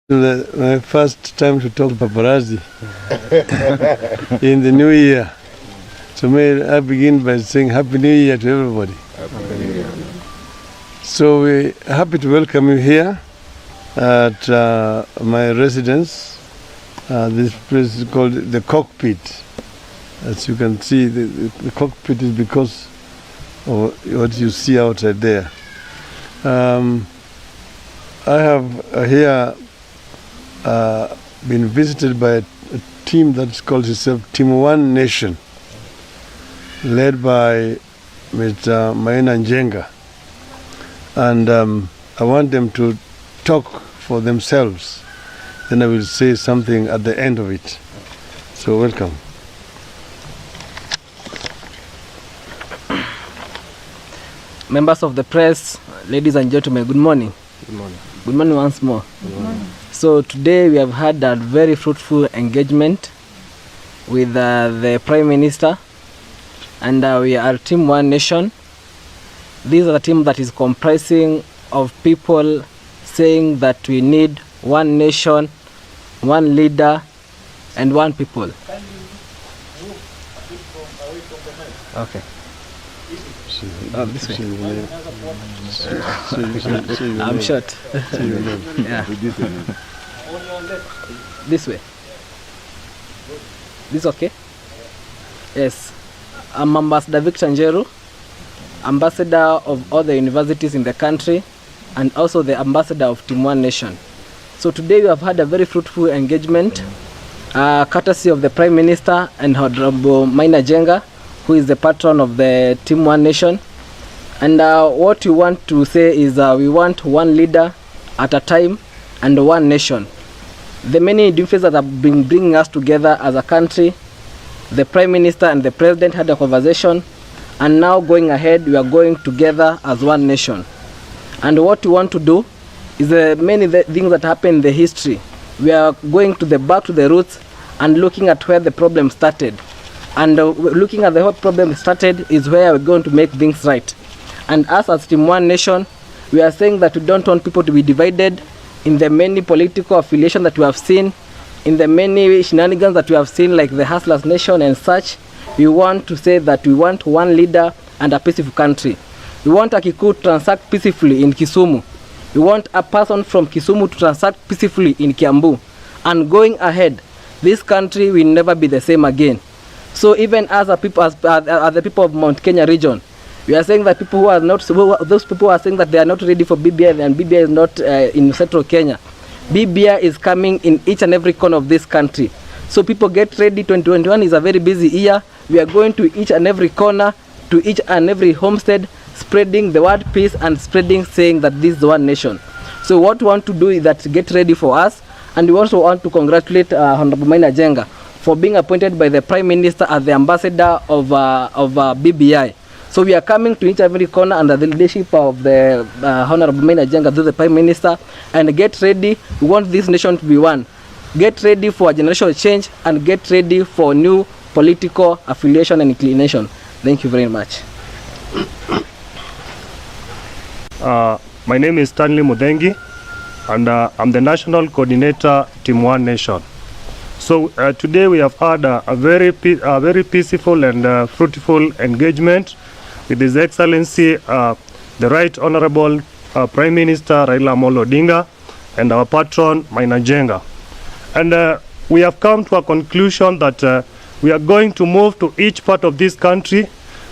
My first time to talk paparazzi in the new year. So may I begin by saying Happy New Year to everybody. Happy New Year. So we're happy to welcome you here at my residence. This place is called the Cockpit. As you can see, the cockpit is because of what you see outside there. I have here been visited by a team that calls itself Team One Nation, led by Mr. Maina Njenga. And I want them to talk for themselves. Then I will say something at the end of it. So welcome. Members of the press, ladies and gentlemen, good morning. Good morning. Good morning once more. Good morning. So today we have had a very fruitful engagement with the Prime Minister, and we are Team One Nation. This is a team that is comprising of people saying that we need one nation, one leader, and one people. Okay. This way. I'm short. Yeah. This way. This okay? Yes. I'm Ambassador Victor Njeru, ambassador of all the universities in the country, and also the ambassador of Team One Nation. So today we have had a very fruitful engagement, courtesy of the Prime Minister and Honorable Maina Njenga, who is the patron of the Team One Nation. And what we want to say is we want one leader at a time and one nation. The many differences that have been bringing us together as a country, the Prime Minister and the President had a conversation, and now going ahead we are going together as one nation. And what we want to do is many things that happen in the history. We are going to back to the roots and looking at where the problem started. And looking at the whole problem started is where we're going to make things right. And us as Team One Nation, we are saying that we don't want people to be divided in the many political affiliations that we have seen, in the many shenanigans that we have seen, like the Hustlers Nation and such. We want to say that we want one leader and a peaceful country. We want a Kikuyu to transact peacefully in Kisumu. We want a person from Kisumu to transact peacefully in Kiambu. And going ahead, this country will never be the same again. So even as the people of Mount Kenya region, we are saying that people who are not, those people who are saying that they are not ready for BBI and BBI is not in Central Kenya. BBI is coming in each and every corner of this country. So people get ready. 2021 is a very busy year. We are going to each and every corner, to each and every homestead, spreading the word peace and spreading saying that this is one nation. So what we want to do is that get ready for us, and we also want to congratulate Honorable Maina Njenga for being appointed by the Prime Minister as the ambassador of BBI. So we are coming to each and every corner under the leadership of the Honorable Maina Njenga, the Prime Minister, and get ready. We want this nation to be one. Get ready for a generational change and get ready for new political affiliation and inclination. Thank you very much. My name is Stanley Mudengi, and I'm the National Coordinator, Team One Nation. So today we have had a very peaceful and fruitful engagement with His Excellency, the Right Honorable Prime Minister Raila'S and our patron Maina Njenga. And we have come to a conclusion that we are going to move to each part of this country,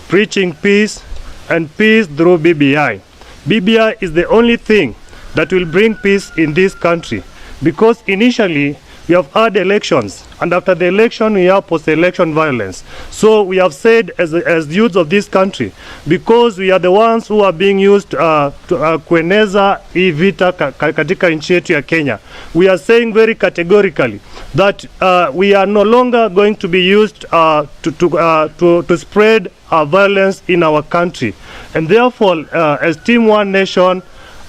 preaching peace and peace through BBI. BBI is the only thing that will bring peace in this country, because initially we have had elections, and after the election we have post-election violence. So we have said as youths of this country, because we are the ones who are being used to kueneza hii vita katika nchi yetu ya Kenya, we are saying very categorically that we are no longer going to be used to spread violence in our country. And therefore, as Team One Nation,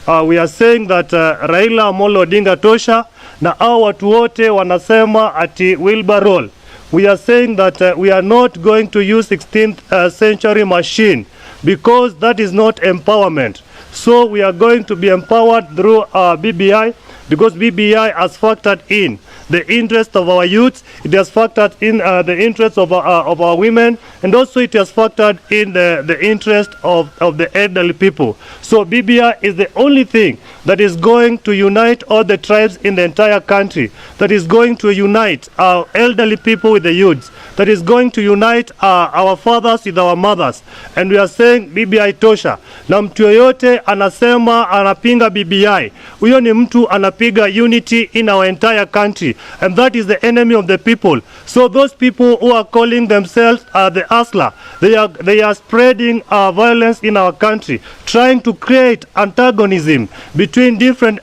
we are saying that Raila'S Tosha, na hao watu wote wanasema ati wheelbarrow. We are saying that we are not going to use 16th century machine, because that is not empowerment. So we are going to be empowered through BBI, because BBI has factored in the interest of our youth, it has factored in the interest of our women, and also it has factored in the interest of the elderly people. So BBI is the only thing that is going to unite all the tribes in the entire country, that is going to unite our elderly people with the youths, that is going to unite our fathers with our mothers. And we are saying BBI Tosha. Na mtu yoyote anasema anapinga BBI, huyo ni mtu anapiga unity in our entire country, and that is the enemy of the people. So those people who are calling themselves the Asla, they are spreading violence in our country, trying to create antagonism between different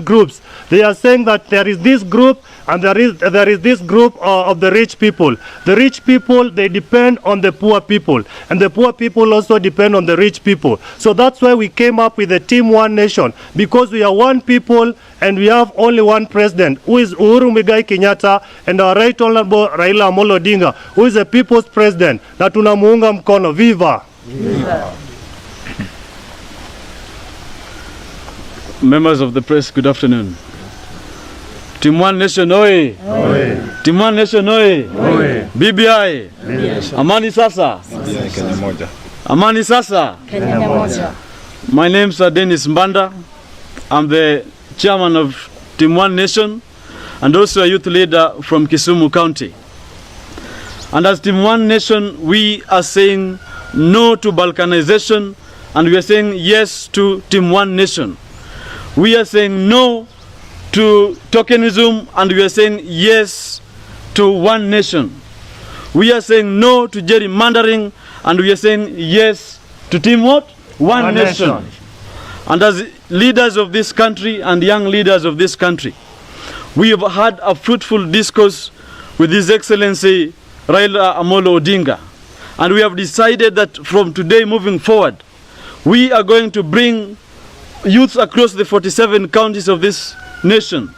groups. They are saying that there is this group and there is this group of the rich people. The rich people, they depend on the poor people, and the poor people also depend on the rich people. So that's why we came up with the Team One Nation, because we are one people and we have only one president, who is Uhuru Muigai Kenyatta, and our Right Honorable Raila Amolo Odinga, who is the people's president. Na tunamuunga mkono. Viva! Viva! Members of the press, good afternoon. Team One Nation, oye! Oye! Team One Nation, oye! Oye! BBI! Amani sasa! Kenya moja. Amani sasa! Kenya moja. My name is Dennis Mbanda. I'm the chairman of Team One Nation and also a youth leader from Kisumu County. And as Team One Nation, we are saying no to balkanization, and we are saying yes to Team One Nation. We are saying no to tokenism, and we are saying yes to one nation. We are saying no to gerrymandering, and we are saying yes to Team what? One nation. And as leaders of this country and young leaders of this country, we have had a fruitful discourse with His Excellency Raila Amolo Odinga, and we have decided that from today moving forward, we are going to bring youths across the 47 counties of this nation,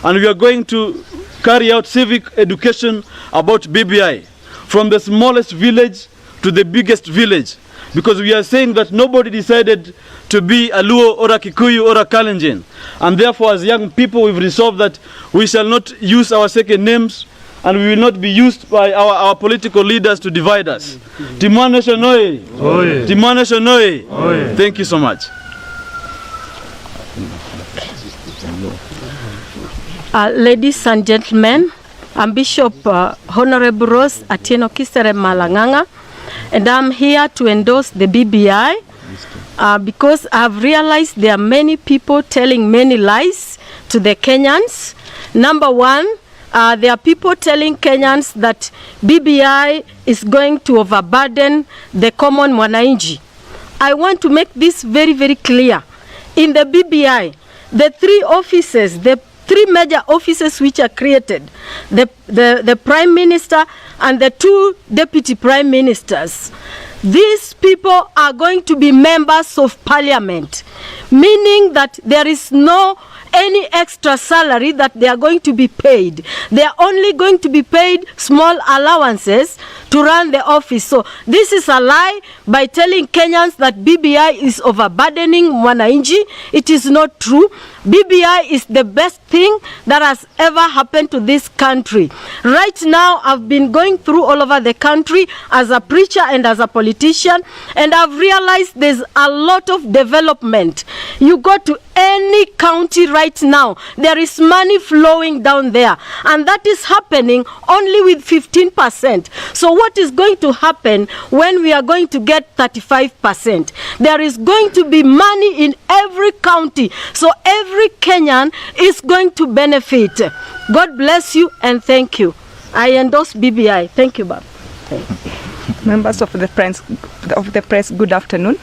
and we are going to carry out civic education about BBI from the smallest village to the biggest village, because we are saying that nobody decided to be a Luo or a Kikuyu or a Kalenjin, and therefore as young people we've resolved that we shall not use our second names, and we will not be used by our political leaders to divide us. Team One Nation, oye! Oye! Team One Nation, oye! Oye! Thank you so much. Ladies and gentlemen, I'm Bishop Honorable Rose Atieno Kisere Malanganga, and I'm here to endorse the BBI because I've realized there are many people telling many lies to the Kenyans. Number one, there are people telling Kenyans that BBI is going to overburden the common mwananchi. I want to make this very, very clear. In the BBI, the three major offices which are created, the Prime Minister and the 2 Deputy Prime Ministers, these people are going to be members of Parliament, meaning that there is no any extra salary that they are going to be paid. They are only going to be paid small allowances to run the office. So this is a lie by telling Kenyans that BBI is overburdening mwananchi. It is not true. BBI is the best thing that has ever happened to this country. Right now, I've been going through all over the country as a preacher and as a politician, and I've realized there's a lot of development. You go to any county right now, there is money flowing down there, and that is happening only with 15%. So what is going to happen when we are going to get 35%? There is going to be money in every county, so every Kenyan is going to benefit. God bless you and thank you. I endorse BBI. Thank you, Bob. Members of the press, good afternoon.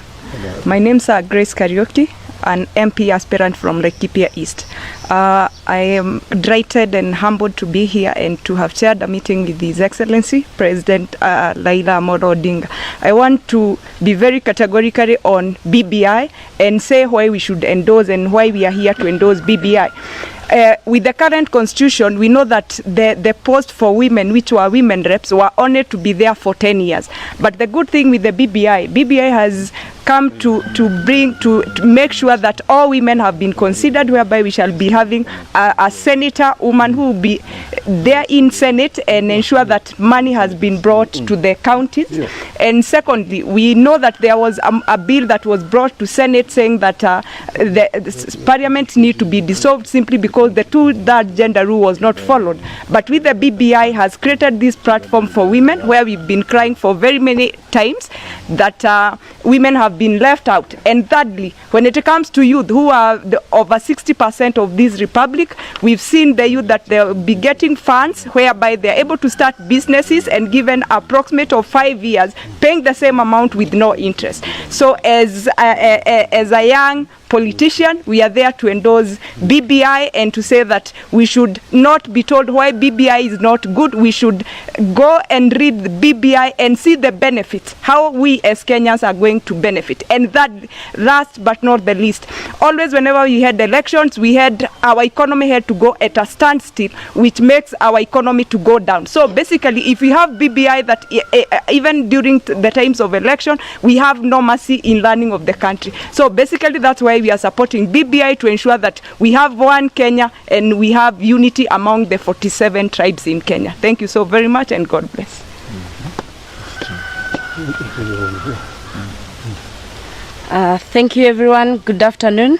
My name is Grace Kariuki, an MP aspirant from Laikipia East. I am delighted and humbled to be here and to have chaired a meeting with His Excellency President Raila Amolo Odinga. I want to be very categorically on BBI and say why we should endorse and why we are here to endorse BBI. With the current constitution, we know that the post for women, which were women reps, were only to be there for 10 years. But the good thing with the BBI has come to make sure that all women have been considered, whereby we shall be having a senator woman who will be there in Senate and ensure that money has been brought to the counties. Yeah. And secondly, we know that there was a bill that was brought to Senate saying that the Parliament need to be dissolved simply because the 2/3 gender rule was not followed. But with the BBI has created this platform for women, where we've been crying for very many times that women have been left out. And thirdly, when it comes to youth, who are over 60% of this republic, we've seen the youth that they'll be getting funds whereby they're able to start businesses and given approximate of 5 years, paying the same amount with no interest. So as a young politician, we are there to endorse BBI and to say that we should not be told why BBI is not good. We should go and read the BBI and see the benefits, how we as Kenyans are going to benefit. And that, last but not the least, always whenever we had elections, we had our economy had to go at a standstill, which makes our economy to go down. So basically, if we have BBI, that even during the times of election, we have no mercy in learning of the country. So basically, that's why we are supporting BBI, to ensure that we have one Kenya and we have unity among the 47 tribes in Kenya. Thank you so very much, and God bless. Thank you, everyone. Good afternoon.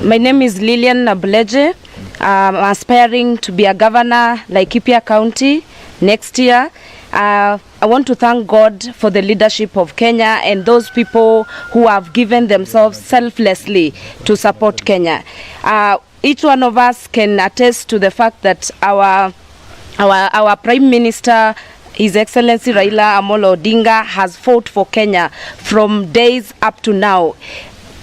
My name is Lilian Nabuleje. I'm aspiring to be a governor Laikipia County next year. I want to thank God for the leadership of Kenya and those people who have given themselves selflessly to support Kenya. Each one of us can attest to the fact that our Prime Minister, His Excellency Raila Amolo Odinga, has fought for Kenya from days up to now.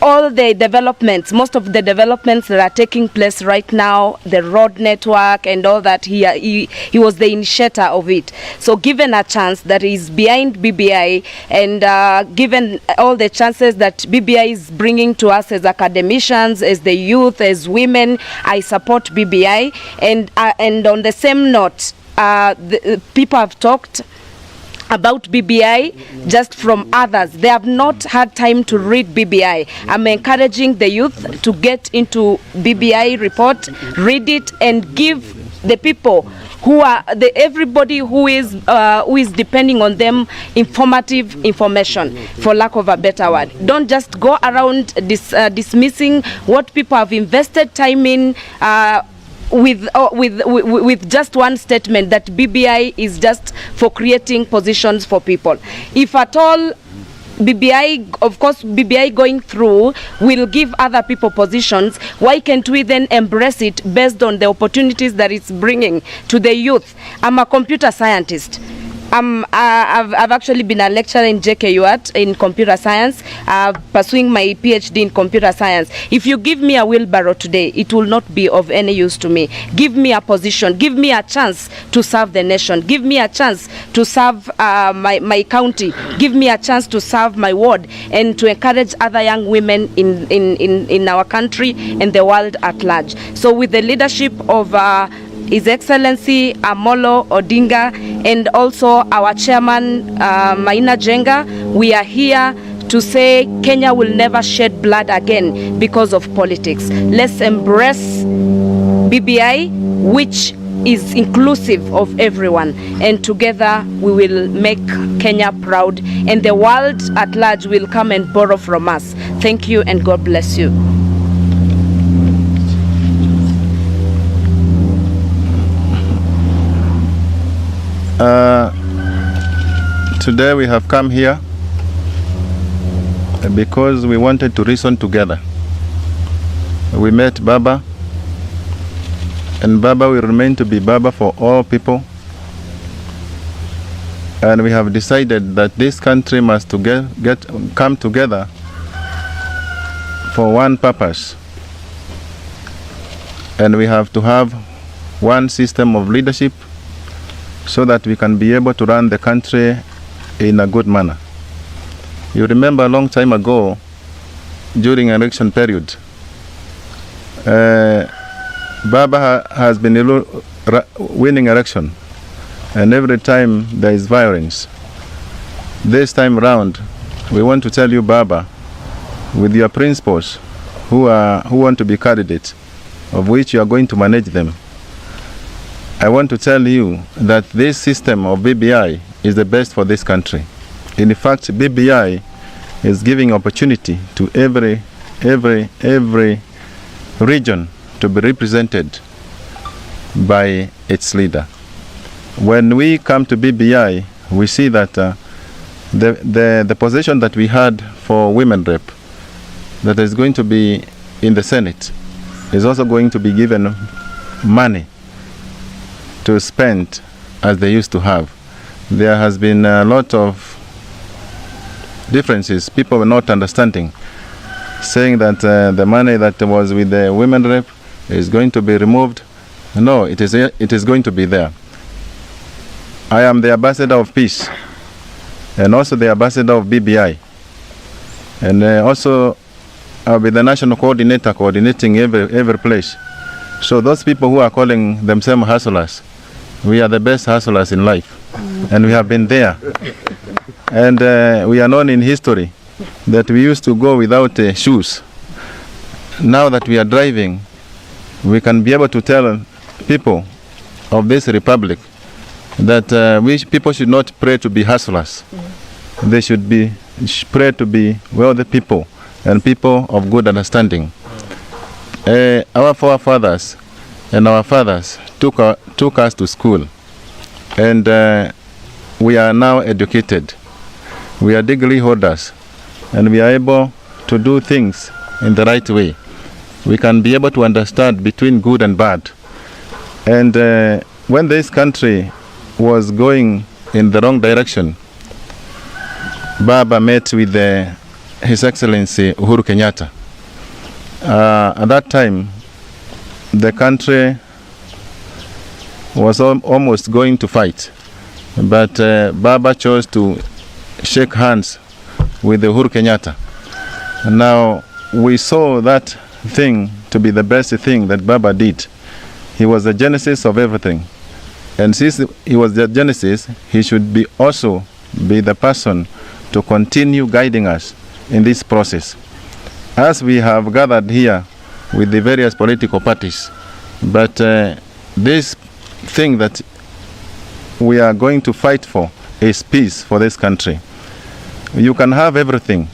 All the developments, most of the developments that are taking place right now, the road network and all that, he was the initiator of it. So given a chance that is behind BBI, and given all the chances that BBI is bringing to us as academicians, as the youth, as women, I support BBI. And on the same note, the people have talked about BBI just from others. They have not had time to read BBI. I'm encouraging the youth to get into BBI report, read it, and give the people who are everybody who is depending on them informative information, for lack of a better word. Don't just go around dismissing what people have invested time in, with just one statement that BBI is just for creating positions for people. If at all BBI, of course, BBI going through will give other people positions, why can't we then embrace it based on the opportunities that it's bringing to the youth? I'm a computer scientist. I've actually been a lecturer in JKUAT in computer science, pursuing my PhD in computer science. If you give me a wheelbarrow today, it will not be of any use to me. Give me a position, give me a chance to serve the nation, give me a chance to serve my county, give me a chance to serve my ward, and to encourage other young women in our country and the world at large. So with the leadership of His Excellency Amolo Odinga and also our chairman Maina Jenga, we are here to say Kenya will never shed blood again because of politics. Let's embrace BBI, which is inclusive of everyone, and together we will make Kenya proud, and the world at large will come and borrow from us. Thank you, and God bless you. Today we have come here because we wanted to reason together. We met Baba, and Baba will remain to be Baba for all people. And we have decided that this country must come together for one purpose. And we have to have one system of leadership so that we can be able to run the country in a good manner. You remember a long time ago, during an election period, Baba has been winning election, and every time there is violence. This time around, we want to tell you, Baba, with your principals who want to be candidates, of which you are going to manage them, I want to tell you that this system of BBI is the best for this country. In fact, BBI is giving opportunity to every region to be represented by its leader. When we come to BBI, we see that the position that we had for women rep, that is going to be in the Senate, is also going to be given money to spend as they used to have. There has been a lot of differences. People were not understanding, saying that the money that was with the women rep is going to be removed. No, it is going to be there. I am the ambassador of peace and also the ambassador of BBI. And also I'll be the national coordinator coordinating every place. So those people who are calling themselves hustlers, we are the best hustlers in life. And we have been there. And we are known in history that we used to go without shoes. Now that we are driving, we can be able to tell people of this republic that people should not pray to be hustlers. They should pray to be wealthy people and people of good understanding. Our forefathers and our fathers took us to school, and we are now educated. We are degree holders, and we are able to do things in the right way. We can be able to understand between good and bad. And when this country was going in the wrong direction, Baba met with His Excellency Uhuru Kenyatta. At that time, the country was almost going to fight, but Baba chose to shake hands with Uhuru Kenyatta. Now, we saw that thing to be the best thing that Baba did. He was the genesis of everything. And since he was the genesis, he should also be the person to continue guiding us in this process. As we have gathered here with the various political parties, but this thing that we are going to fight for is peace for this country. You can have everything.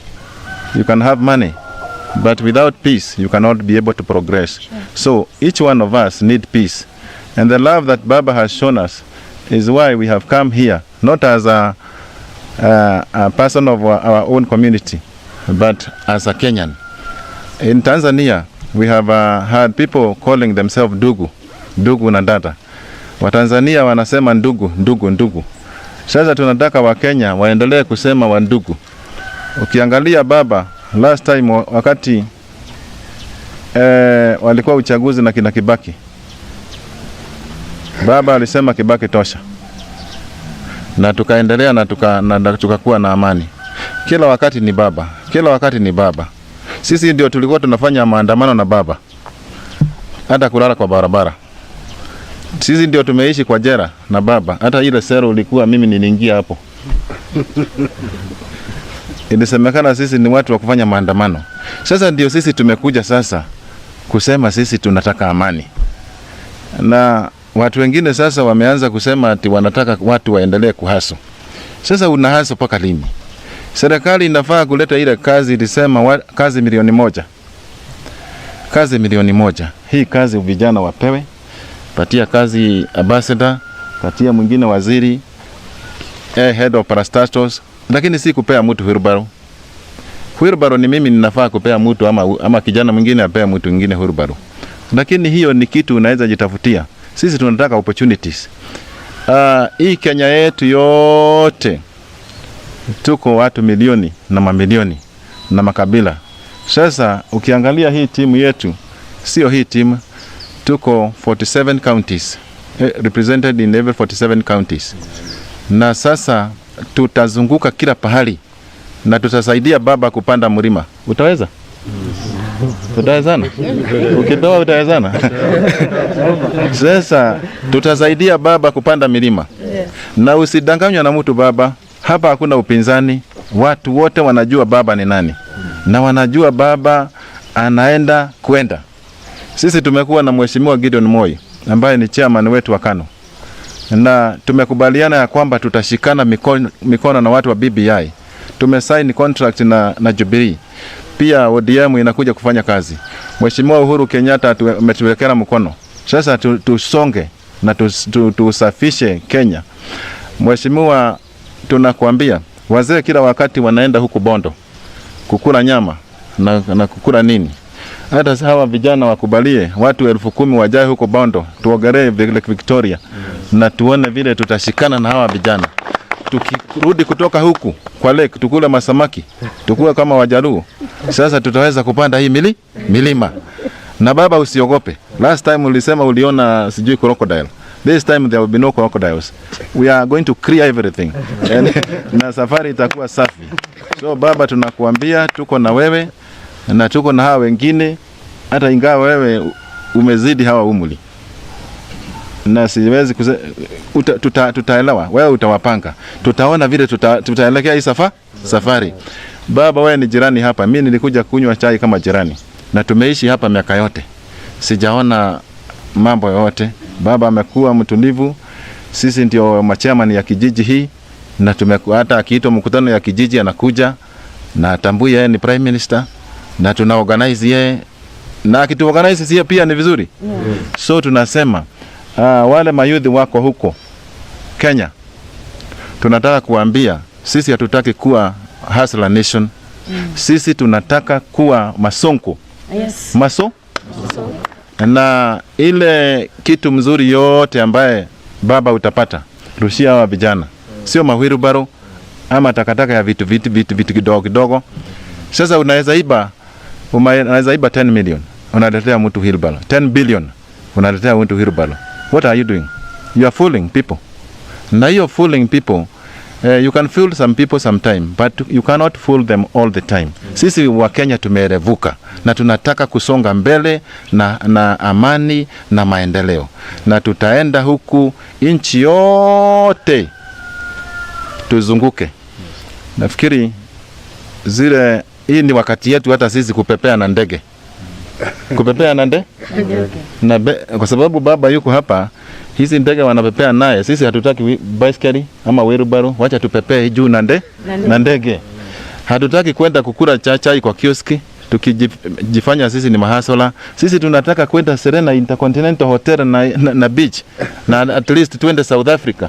You can have money, but without peace, you cannot be able to progress. Sure. So each one of us need peace. And the love that Baba has shown us is why we have come here, not as a person of our own community, but as a Kenyan. In Tanzania, we have had people calling themselves ndugu na dada. Watanzania wanasema ndugu. Sasa tunataka Wakenya waendelee kusema wandugu. Ukiangalia Baba, last time wakati walikuwa uchaguzi na kina Kibaki, Baba alisema Kibaki tosha. Na tukaendelea na tukakuwa na amani. Kila wakati ni Baba. Sisi ndio tulikuwa tunafanya maandamano na Baba, hata kulala kwa barabara. Sisi ndio tumeishi kwa jera na Baba. Hata ile sero ulikuwa mimi niliingia hapo. Ilisemekana sisi ni watu wa kufanya maandamano. Sasa ndio sisi tumekuja sasa kusema sisi tunataka amani. Na watu wengine sasa wameanza kusema ati wanataka watu waendelee kuhaso. Sasa unahaso paka lini? Serikali inafaa kuleta ile kazi ilisema kazi milioni moja. Kazi milioni moja. Hii kazi vijana wapewe. Patia kazi ambassador, patia mwingine waziri, head of parastatos, lakini si kupea mtu wheelbarrow. Wheelbarrow ni mimi ninafaa kupea mtu ama kijana mwingine apea mtu mwingine wheelbarrow. Lakini hiyo ni kitu unaweza jitafutia. Sisi tunataka opportunities. Hii Kenya yetu yote tuko watu milioni na mamilioni na makabila. Sasa ukiangalia hii timu yetu, sio hii timu, tuko 47 counties, represented in every 47 counties. Na sasa tutazunguka kila pahali na tutasaidia Baba kupanda mlima. Utaweza? Utawezana? Ukipewa utawezana? Sasa tutasaidia Baba kupanda milima. Na usidanganywe na mtu Baba. Hapa hakuna upinzani. Watu wote wanajua Baba ni nani. na wanajua baba anaenda kwenda. Sisi tumekuwa na Mheshimiwa Gideon Moi ambaye ni chairman wetu wa KANU, na tumekubaliana ya kwamba tutashikana mikono na watu wa BBI. Tumesign contract na Jubilee. Pia ODM inakuja kufanya kazi. Mheshimiwa Uhuru Kenyatta ametuwekea mkono. Sasa tusonge na tusafishe Kenya. Mheshimiwa, tunakuambia wazee kila wakati wanaenda huku Bondo kukula nyama na kukula nini. Hata hawa vijana wakubalie watu 10,000 wajae huko Bondo tuogelee Lake Victoria na tuone vile tutashikana na hawa vijana. Tukirudi kutoka huku kwa lake tukule masamaki, tukue kama Wajaluo. Sasa tutaweza kupanda hii milima. Na baba, usiogope. Last time ulisema uliona sijui crocodile. This time there will be no crocodiles. We are going to clear everything. Na safari itakuwa safi. So baba, tunakuambia tuko na wewe na tuko na hawa wengine, hata ingawa wewe umezidi hawa umri. Na siwezi tutaelewa, wewe utawapanga. Tutaona vile tutaelekea hii safari. Baba, wewe ni jirani hapa. Mimi nilikuja kunywa chai kama jirani. Na tumeishi hapa miaka yote. Sijaona mambo yote. Baba amekuwa mtulivu. Sisi ndio machairman ya kijiji hii, na tumekuwa hata akiitwa mkutano ya kijiji anakuja na atambui yeye ni prime minister, na tuna organize yeye, na akitu organize yeye pia ni vizuri. So tunasema wale mayuthi wako huko Kenya, tunataka kuambia sisi hatutaki kuwa hustler nation. Sisi tunataka kuwa masonko. Maso? Na ile kitu mzuri yote ambaye baba utapata, rushia hawa vijana. Sio mahwirubaro ama takataka ya vitu kidogo. Sasa unaweza iba 10 million, unaletea mtu wheelbarrow. 10 billion, unaletea mtu wheelbarrow. What are you doing? You are fooling people. Now you are fooling people. You can fool some people sometime, but you cannot fool them all the time. Sisi wa Kenya tumerevuka na tunataka kusonga mbele na amani na maendeleo. Na tutaenda huku inchi yote tuzunguke. Nafikiri hii ni wakati yetu hata sisi kupepea na ndege. Kupepea na ndege? Kwa sababu baba yuko hapa, hizi ndege wanapepea naye. Sisi hatutaki baiskeli ama wheelbarrow, wacha tupepee juu na ndege. Hatutaki kwenda kukula chai kwa kioski tukijifanya sisi ni mahasola. Sisi tunataka kwenda Serena Intercontinental Hotel na beach, na at least twende South Africa.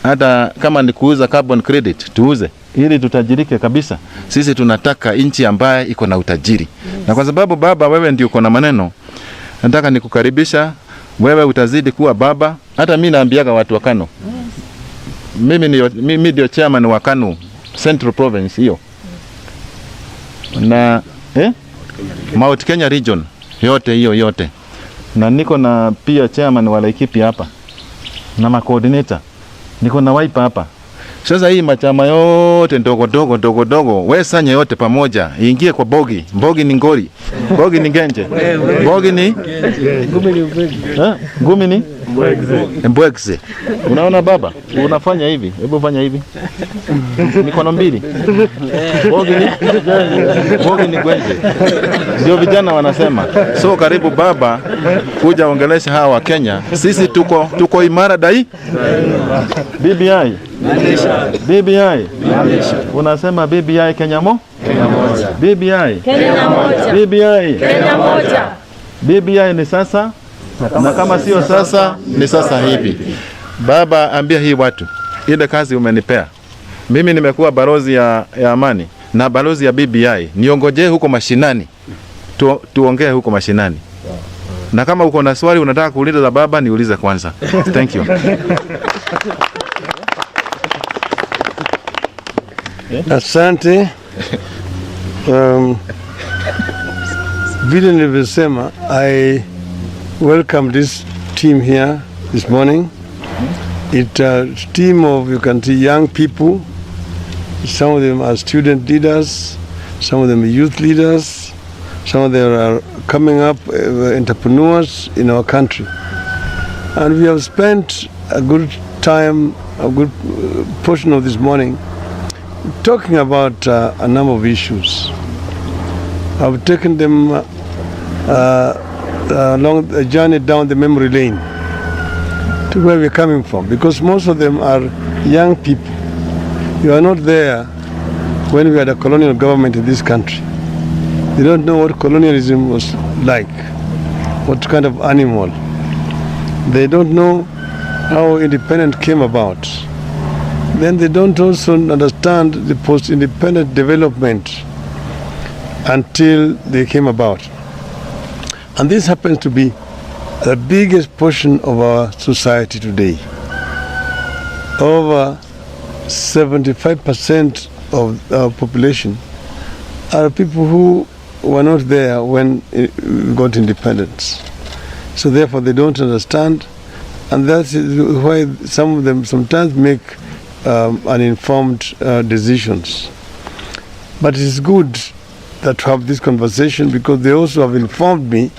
Hata kama ni kuuza carbon credit tuuze ili tutajirike kabisa. Sisi tunataka nchi ambaye iko na utajiri. Na kwa sababu baba, wewe ndio uko na maneno, nataka nikukaribisha. Wewe utazidi kuwa baba. Hata mimi naambiaga watu wa KANU, mimi ndio chairman wa KANU Central Province hiyo, na Mount Kenya region yote hiyo yote, na niko na pia chairman wa Laikipia hapa na ma-coordinator, niko na Wiper hapa. Sasa hii machama yote ndogo wewe sanya yote pamoja ingie kwa bogi. Bogi ni ngori, bogi ni genje, bogi ni ngumi ni mbwekse. Unaona baba, unafanya hivi, hebu fanya hivi, mikono mbili. Bogi ni genje, ndio vijana wanasema. So karibu baba, kuja ongelesha hawa wa Kenya. Sisi tuko imara dai. BBI BBI. Unasema BBI Kenya moja. BBI Kenya moja. BBI Kenya moja. BBI ni sasa, na kama sio sasa ni sasa hivi. Baba, ambia hii watu ile kazi umenipea. Mimi nimekuwa balozi ya amani na balozi ya BBI. Niongojee huko mashinani. Tuongee huko mashinani. Na kama uko na swali unataka kuuliza za baba, niulize kwanza. Thank you. Asante. Vile nilivyosema, I welcome this team here this morning. It's a team of, you can see, young people. Some of them are student leaders, some of them are youth leaders, some of them are coming up entrepreneurs in our country. And we have spent a good time, a good portion of this morning talking about a number of issues. I've taken them along the journey down the memory lane to where we're coming from, because most of them are young people. You are not there when we had a colonial government in this country. They don't know what colonialism was like, what kind of animal. They don't know how independence came about. Then they don't also understand the post-independent development until they came about. And this happens to be the biggest portion of our society today. Over 75% of our population are people who were not there when we got independence. So therefore they don't understand, and that's why some of them sometimes make uninformed decisions. But it is good that to have this conversation, because they also have informed me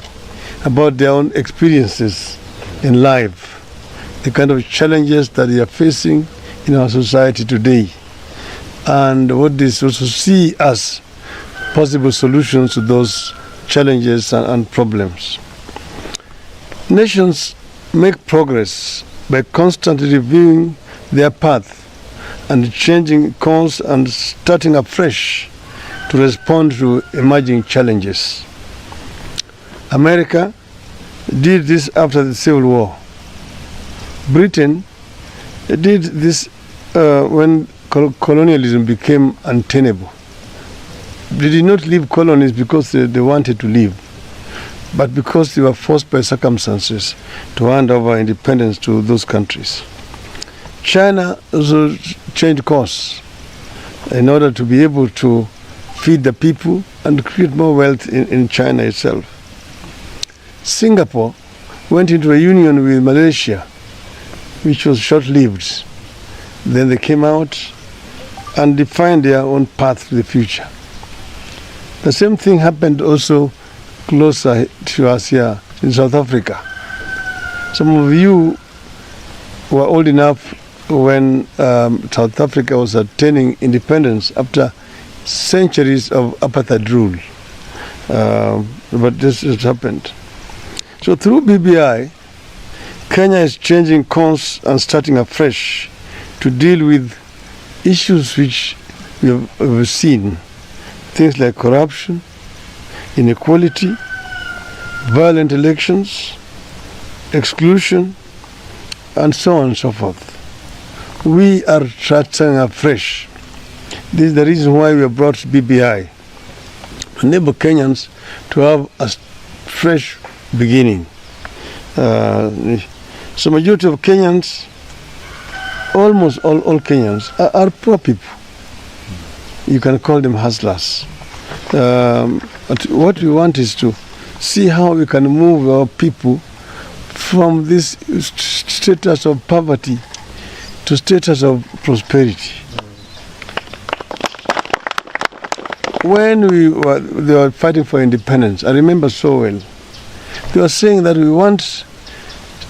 about their own experiences in life, the kind of challenges that they are facing in our society today, and what they also see as possible solutions to those challenges and problems. Nations make progress by constantly reviewing their path and changing course and starting afresh to respond to emerging challenges. America did this after the Civil War. Britain did this when colonialism became untenable. They did not leave colonies because they wanted to leave, but because they were forced by circumstances to hand over independence to those countries. China also changed course in order to be able to feed the people and create more wealth in China itself. Singapore went into a union with Malaysia, which was short-lived. Then they came out and defined their own path to the future. The same thing happened also closer to us here in South Africa. Some of you were old enough when South Africa was attaining independence after centuries of apartheid rule. But this has happened. So through BBI, Kenya is changing course and starting afresh to deal with issues which we have seen. Things like corruption, inequality, violent elections, exclusion, and so on and so forth. We are starting afresh. This is the reason why we have brought BBI, to enable Kenyans to have a fresh beginning. So majority of Kenyans, almost all Kenyans, are poor people. You can call them hustlers. But what we want is to see how we can move our people from this status of poverty to status of prosperity. When they were fighting for independence, I remember so well, they were saying that we want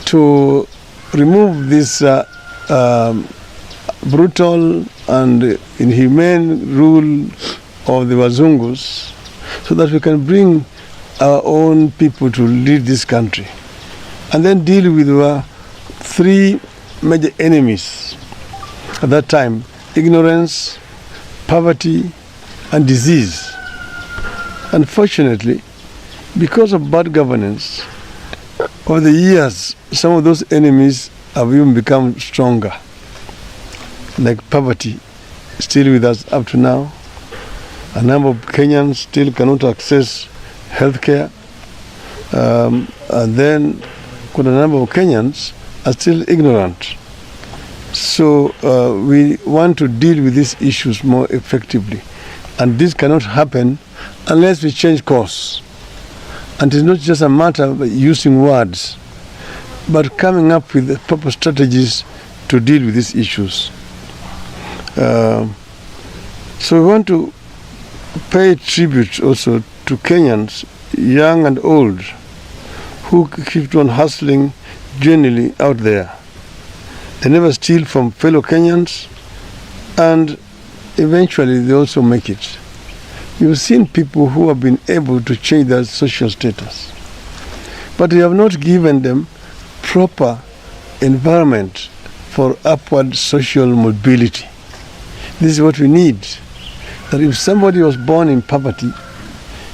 to remove this brutal and inhumane rule of the Wazungus so that we can bring our own people to lead this country and then deal with our three major enemies at that time: ignorance, poverty, and disease. Unfortunately, because of bad governance, over the years, some of those enemies have even become stronger. Like poverty, still with us up to now. A number of Kenyans still cannot access health care. And then quite a number of Kenyans are still ignorant. So we want to deal with these issues more effectively. And this cannot happen unless we change course. And it's not just a matter of using words, but coming up with the proper strategies to deal with these issues. So we want to pay tribute also to Kenyans, young and old, who keep on hustling genuinely out there. They never steal from fellow Kenyans, and eventually they also make it. You've seen people who have been able to change their social status, but you have not given them proper environment for upward social mobility. This is what we need. That if somebody was born in poverty,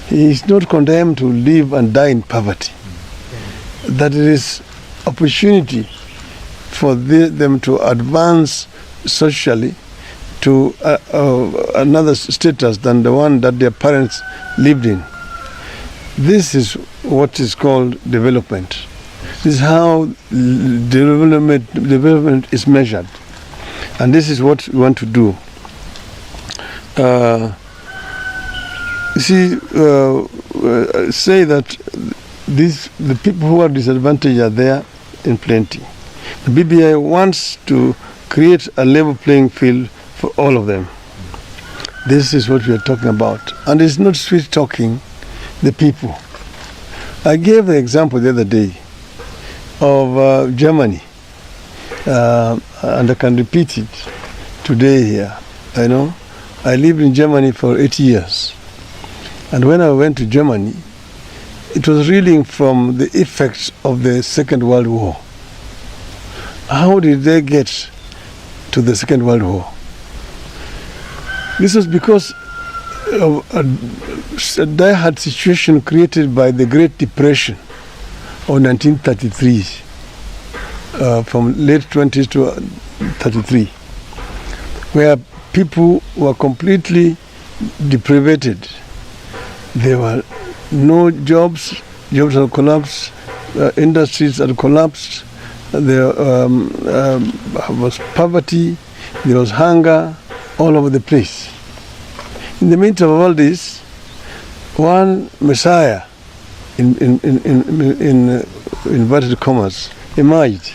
he is not condemned to live and die in poverty. That it is opportunity for them to advance socially to another status than the one that their parents lived in. This is what is called development. This is how development is measured. And this is what we want to do. Say that the people who are disadvantaged are there in plenty. The BBI wants to create a level playing field for all of them. This is what we are talking about. And it's not sweet talking the people. I gave the example the other day of Germany, and I can repeat it today here. I lived in Germany for 8 years. And when I went to Germany, it was reeling from the effects of the Second World War. How did they get to the Second World War? This was because of a dire situation created by the Great Depression of 1933, from late 20s to 33, where people were completely deprived. There were no jobs had collapsed, industries had collapsed, there was poverty, there was hunger all over the place. In the midst of all this, one Messiah, in inverted commas, emerged.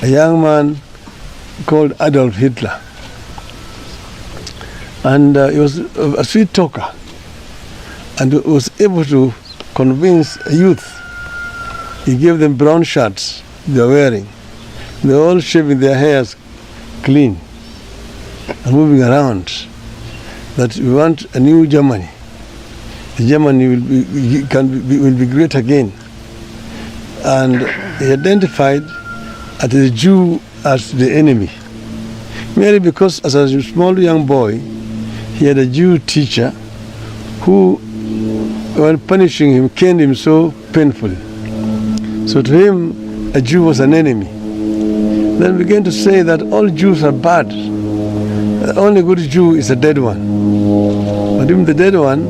A young man called Adolf Hitler. And he was a sweet talker, and was able to convince a youth. He gave them brown shirts they were wearing. They were all shaving their hairs clean and moving around. That we want a new Germany. The Germany will be great again. And he identified the Jew as the enemy, merely because as a small young boy, he had a Jew teacher who, while punishing him, caned him so painfully. So to him, a Jew was an enemy. Then began to say that all Jews are bad. The only good Jew is a dead one. But even the dead one,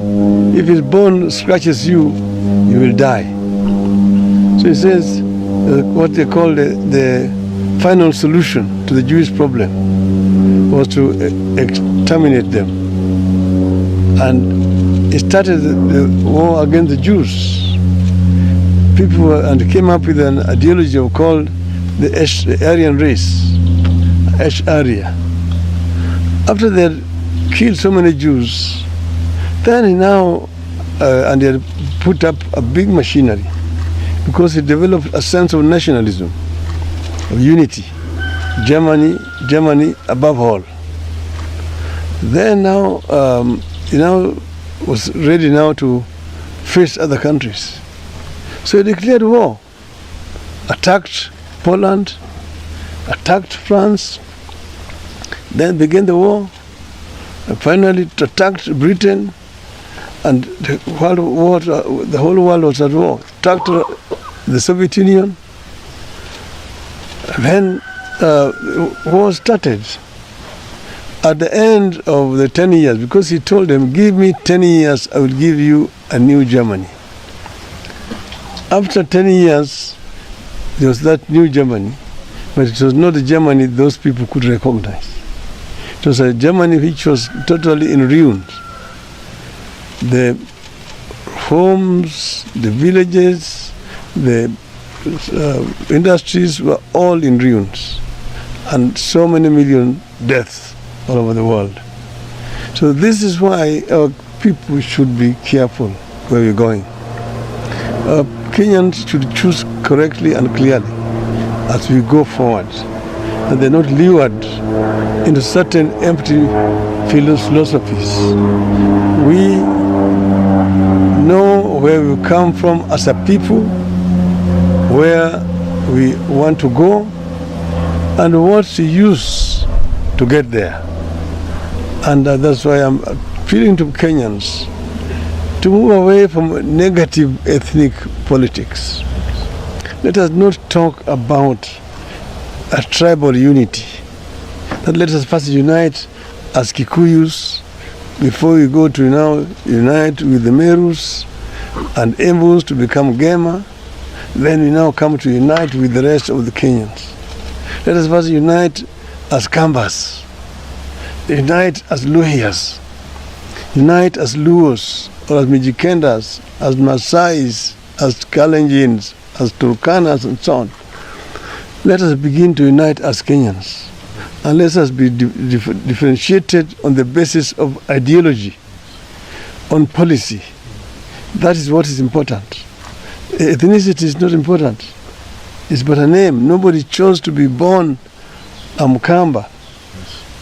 if his bone scratches you, you will die. So he says what they call the final solution to the Jewish problem was to exterminate them. And he started the war against the Jews. People and came up with an ideology called the Aryan race, Arya. After they had killed so many Jews, then he now and they had put up a big machinery because he developed a sense of nationalism, of unity. Germany above all. Then now he now was ready now to face other countries. So he declared war, attacked Poland, attacked France, then began the war, and finally attacked Britain, and the whole world was at war. Attacked the Soviet Union. Then war started. At the end of the 10 years, because he told them, give me 10 years, I will give you a new Germany. After 10 years, there was that new Germany, but it was not the Germany those people could recognize. It was a Germany which was totally in ruins. The homes, the villages, the industries were all in ruins, and so many million deaths all over the world. So this is why our people should be careful where we're going. Kenyans should choose correctly and clearly as we go forward, and they're not lured into certain empty philosophies. we know where we come from as a people, where we want to go, and what to use to get there. And that's why I'm appealing to Kenyans to move away from negative ethnic politics. Let us not talk about a tribal unity. But let us first unite as Kikuyus before we go to now unite with the Merus and Embus to become Gema. Then we now come to unite with the rest of the Kenyans. Let us first unite as Kambas, unite as Luhyas, unite as Luos, or as Mijikendas, as Masais, as Kalenjins, as Turkanas, and so on. Let us begin to unite as Kenyans. And let us be differentiated on the basis of ideology, on policy. That is what is important. Ethnicity is not important. It's but a name. Nobody chose to be born a Mkamba.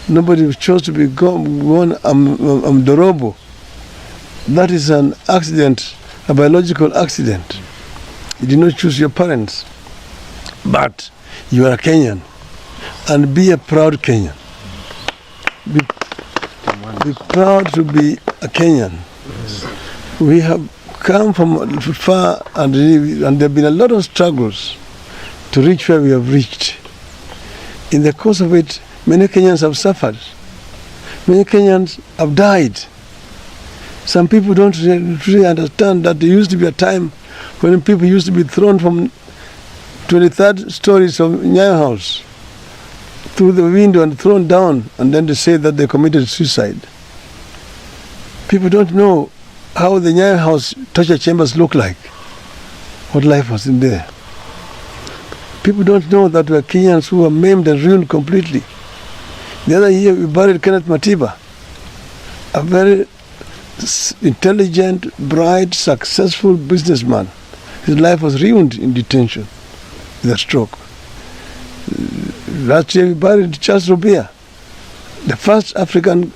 Nobody chose to be born a Mdorobo. That is an accident, a biological accident. You did not choose your parents. But you are a Kenyan. And be a proud Kenyan. Be proud to be a Kenyan. We have come from far, and there have been a lot of struggles to reach where we have reached. In the course of it, many Kenyans have suffered. Many Kenyans have died. Some people don't really understand that there used to be a time when people used to be thrown from 23rd stories of Nyayo House through the window and thrown down, and then they say that they committed suicide. People don't know how the Nyayo House torture chambers look like, what life was in there. People don't know that we are Kenyans who were maimed and ruined completely. The other year we buried Kenneth Matiba, a very intelligent, bright, successful businessman. His life was ruined in detention with a stroke. Last year we buried Charles Robia, the first African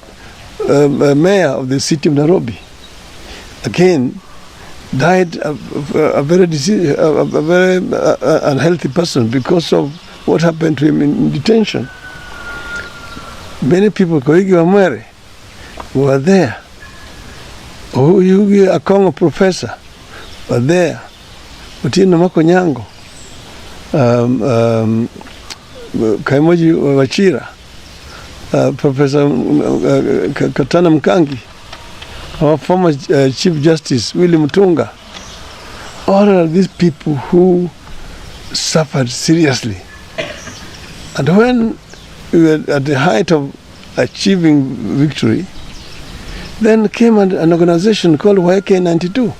mayor of the city of Nairobi. Again, died a very unhealthy person because of what happened to him in detention. Many people, Koigi Wamwere, were there. A Congo professor were there. Otieno Makonyango, Kaimoji Wachira, Professor Katana Mkangi, our former Chief Justice William Mutunga. All of these people who suffered seriously. And when we were at the height of achieving victory, then came an organization called YK92.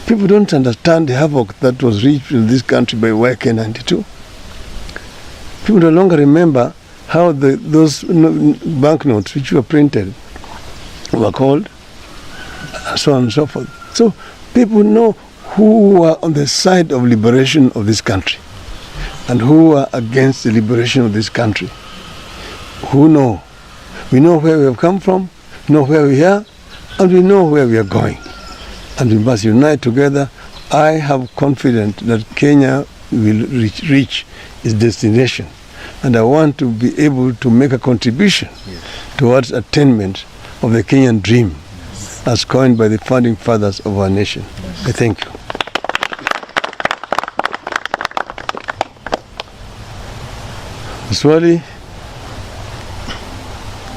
People don't understand the havoc that was reached in this country by YK92. People no longer remember how those banknotes which were printed were called, and so on and so forth. So people know who were on the side of liberation of this country and who were against the liberation of this country. Who know? We know where we have come from, know where we are, and we know where we are going. And we must unite together. I have confidence that Kenya will reach its destination. And I want to be able to make a contribution towards attainment of the Kenyan dream as coined by the founding fathers of our nation. I thank you. Swali?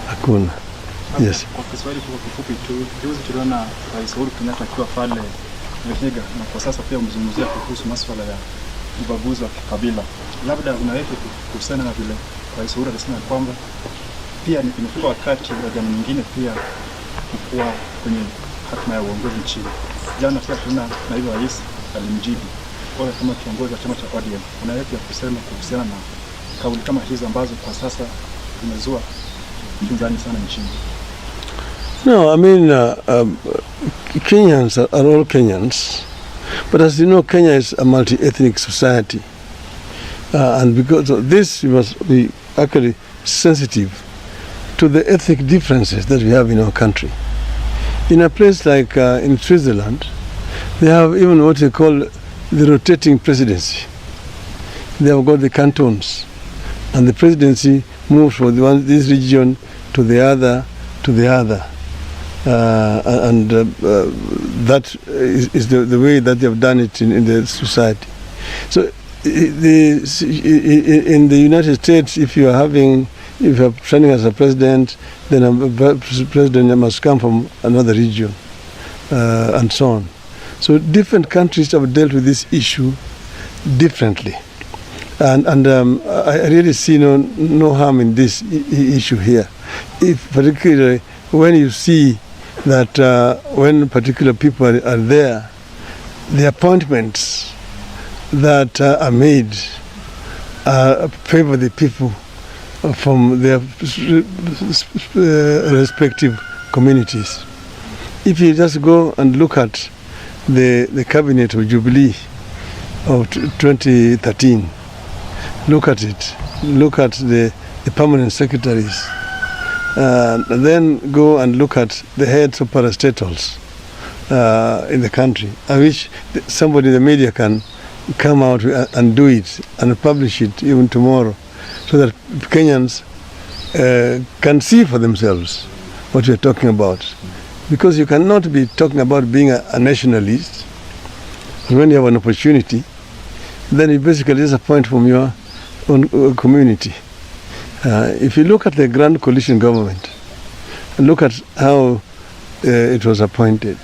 Hakuna. Yes. Kwa Kiswahili kwa kifupi tu, juzi tuliona Rais Uhuru Kenyatta akiwa pale Vihiga, na kwa sasa pia umezungumzia kuhusu masuala ya ubaguzi wa kikabila. Labda unaweza kuhusiana na vile Rais Uhuru alisema kwamba pia ni kimefika wakati wa jamii nyingine pia kuwa kwenye hatima ya uongozi nchini. Jana pia tuna naibu rais alimjibu kwa kama kiongozi wa chama cha ODM. Unaweza kusema kuhusiana na kauli kama hizo ambazo kwa sasa zimezua pinzani sana nchini? No, I mean, Kenyans are all Kenyans. But as you know, Kenya is a multi-ethnic society. And because of this, we must be actually sensitive to the ethnic differences that we have in our country. In a place like in Switzerland, they have even what they call the rotating presidency. They have got the cantons, and the presidency moves from this region to the other, that is the way that they have done it in the society. So in the United States, if you are running as a president, then a president must come from another region, and so on. So different countries have dealt with this issue differently. And I really see no harm in this issue here. If particularly when you see that when particular people are there, the appointments that are made favor the people from their respective communities. If you just go and look at the cabinet of Jubilee of 2013, look at it, look at the permanent secretaries, and then go and look at the heads of parastatals in the country. I wish somebody in the media can come out and do it and publish it even tomorrow, so that Kenyans can see for themselves what we are talking about. Because you cannot be talking about being a nationalist, and when you have an opportunity, then you basically disappoint from your own community. If you look at the Grand Coalition government, and look at how it was appointed,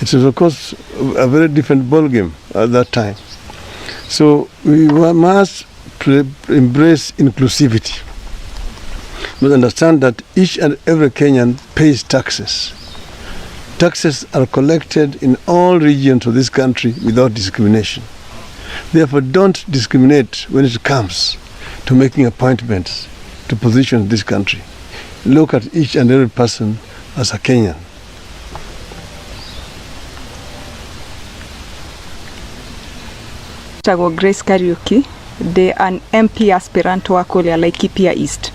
it was of course a very different ballgame at that time. So we must embrace inclusivity. We must understand that each and every Kenyan pays taxes. Taxes are collected in all regions of this country without discrimination. Therefore, don't discriminate when it comes to making appointments to positions in this country. Look at each and every person as a Kenyan. Grace Kariuki, an MP aspirant wa kuria Laikipia East.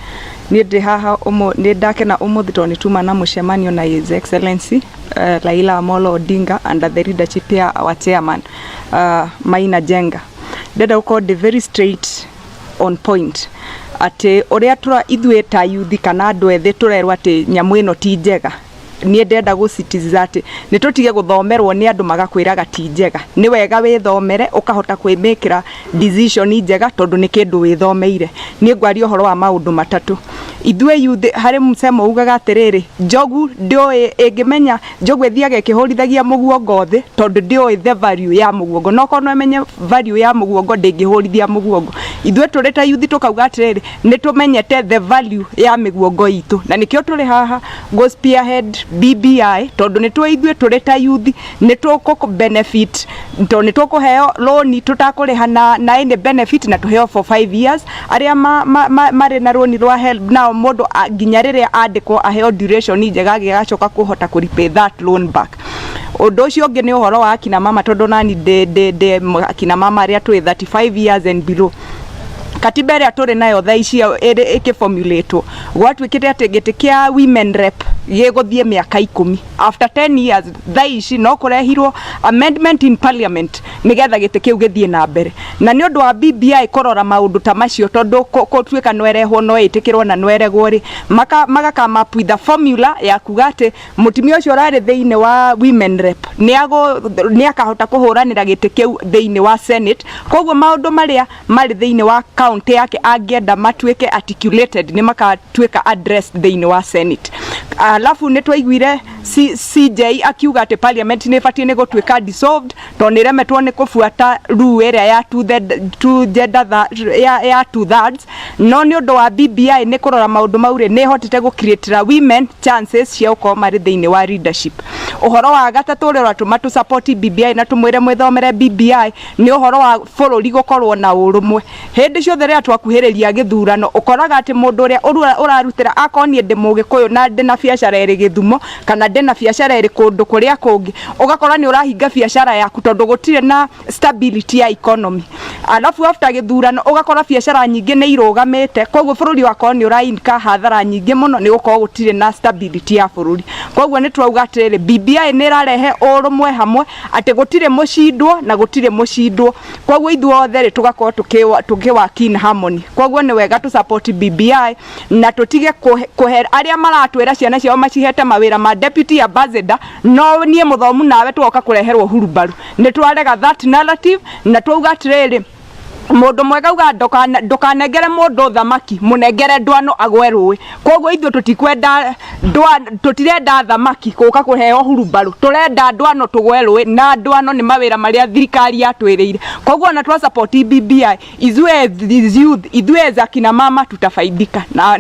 Ni ndi haha ni ndakena umuthi to nituma na mucemanio na His Excellency Raila Amolo Odinga under the leadership ya our chairman Maina Jenga. Ndenda uko the very straight on point. Ate oria tura ithwe ta youth kana andu ethe turerwa ati nyamu ino ti njega. Ni ndenda gucitiza ati nitutige guthomerwo ni andu magakwiraga ti njega. Ni wega withomere ukahota kwimikira decision njega tondu ni kindu withomeire. Ni ngwari uhoro wa maundu matatu. Ithwe youth hari msemo ugaga atiriri njogu ndio ingimenya njogu ethiage kihorithagia muguongo thi tondu ndio the value ya muguongo noko no emenye value ya muguongo ndingihorithia muguongo. Ithwe tureta youth tukauga atiriri nitumenyete the value ya miguongo itu na nikio turi haha go spearhead BBI tondu nitwe ithwe tureta youth nituko benefit tondu nituko heo loan tutakuriha na any benefit na tuheo for 5 years aria mari na loan rwa help now modo ginya riria andikwo aheo duration njega agigacoka kuhota ku repay that loan back. Undu ucio ungi ni uhoro wa akina mama tondu nani de akina mama aria twi 35 years and below. Katiba iria turi nayo thaa ici ikiformulatwo gwatwikite ati giti kia women rep giguthie miaka 10 after 10 years thaa ici no kurehirwo amendment in parliament nigetha giti kiu githie na mbere na ni undu wa BBI korora maundu ta macio tondu kotwika no erehwo no itikirwo na no eregwo ri magaka map with the formula ya kuga ati mutimia ucio rari thiine wa women rep ni akahota kuhuranira giti kiu thiine wa senate koguo maundu maria mari thiine wa county yake agienda matwike articulated ni makatwika address thiine wa senate. Alafu netwaiguire CJ akiuga ati parliament ni fatie ni gutwika dissolved to ni remetwo ni kufuata rule area ya to gender ya 2/3 no ni undu wa BBI ni kurora maundu maure ni hotete gu create women chances cia uko mari thiine wa leadership. Uhoro wa gatatu uri ratumatu support BBI na tumwire mwithomere BBI ni uhoro wa bururi gukorwo na urumwe hindi ciothe ria twakuhiriria githurano ukoraga ati mundu uria urarutira akoni ndi mugikuyu na ndi na biacara iri Githumo kana ndi na biacara iri kundu kuria kungi ugakora ni urahinga biacara yaku tondu gutire na stability ya economy. alafu after githurano ugakora biacara nyingi ni irugamite koguo bururi wakwa ni urainka hathara nyingi muno ni gukorwo gutire na stability ya bururi koguo ni twauga atiriri BBI ni rarehe urumwe hamwe ati gutire mucindwo na gutire mucindwo koguo ithuothe ri tugakorwo tukiwakina harmony koguo ni wega tu support BBI na tutige kuhe aria maratwira ciana ciao macihete mawira ma deputy ambassador no nie muthomu nawe twoka kureherwo hurubaru ni twarega that narrative na twauga atiriri mundu mwega uga ndukanengere mundu thamaki munengere ndwano agwerwe koguo ithu tutikwenda tutirenda thamaki guka kuheo hurubaru turenda ndwano tugwerwe na ndwano ni mawira maria thirikari yatwirire koguo na twa support BBI izwe youth izwe za kina mama tutafaidika na